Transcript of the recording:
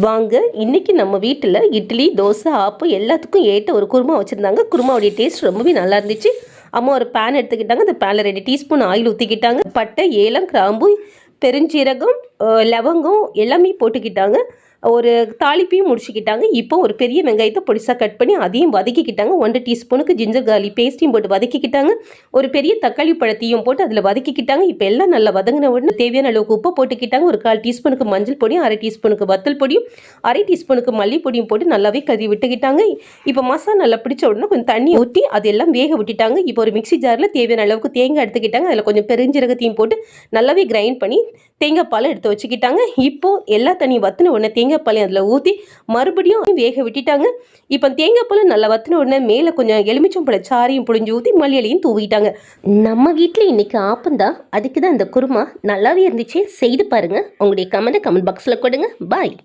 வாங்க, இன்னைக்கு நம்ம வீட்டில் இட்லி, தோசை, ஆப்பம் எல்லாத்துக்கும் ஏற்ற ஒரு குருமா வச்சுருந்தாங்க. குருமாவுடைய டேஸ்ட் ரொம்பவே நல்லா இருந்துச்சு. அம்மா ஒரு பேன் எடுத்துக்கிட்டாங்க. அந்த பேனில் 2 டீஸ்பூன் ஆயில் ஊற்றிக்கிட்டாங்க. பட்டை, ஏலம், கிராம்பு, பெருஞ்சீரகம், லவங்கம் எல்லாமே போட்டுக்கிட்டாங்க. ஒரு தாளிப்பையும் முடிச்சுக்கிட்டாங்க. இப்போ ஒரு பெரிய வெங்காயத்தை பொடிசாக கட் பண்ணி அதையும் வதக்கிக்கிட்டாங்க. 1 டீஸ்பூனுக்கு ஜிஞ்சர் கார்லிக் பேஸ்ட்டையும் போட்டு வதக்கிக்கிட்டாங்க. ஒரு பெரிய தக்காளி பழத்தையும் போட்டு அதில் வதக்கிக்கிட்டாங்க. இப்போ எல்லாம் நல்லா வதங்கின உடனே தேவையான அளவுக்கு உப்பு போட்டுக்கிட்டாங்க. ஒரு 1/4 டீஸ்பூனுக்கு மஞ்சள் பொடியும், 1/2 டீஸ்பூனுக்கு வத்தல் பொடியும், 1/2 டீஸ்பூனுக்கு மல்லிப்பொடியும் போட்டு நல்லாவே கறி விட்டுக்கிட்டாங்க. இப்போ மசாலா நல்லா பிடிச்ச உடனே கொஞ்சம் தண்ணி ஊற்றி அதெல்லாம் வேக விட்டுட்டாங்க. இப்போ ஒரு மிக்சி ஜாரில் தேவையான அளவுக்கு தேங்காய் எடுத்துக்கிட்டாங்க. அதில் கொஞ்சம் பெருஞ்சீரகத்தையும் போட்டு நல்லாவே கிரைண்ட் பண்ணி தேங்காய் பாலை எடுத்து வச்சுக்கிட்டாங்க. இப்போ எல்லா தண்ணியும் வற்றின உடனே தேங்காய் பாலையும் அதில் ஊற்றி மறுபடியும் வேக விட்டுட்டாங்க. இப்போ தேங்காய் பால் நல்லா வற்றின உடனே மேலே கொஞ்சம் எலுமிச்சம்பழ சாறையும் புழிஞ்சு ஊற்றி மல்லியலையும் தூவிட்டாங்க. நம்ம வீட்டில் இன்னைக்கு ஆப்பந்தான், அதுக்கு தான் இந்த குருமா நல்லாவே இருந்துச்சு. செய்து பாருங்கள். உங்களுடைய கமெண்ட் பாக்ஸில் கொடுங்க. பாய்.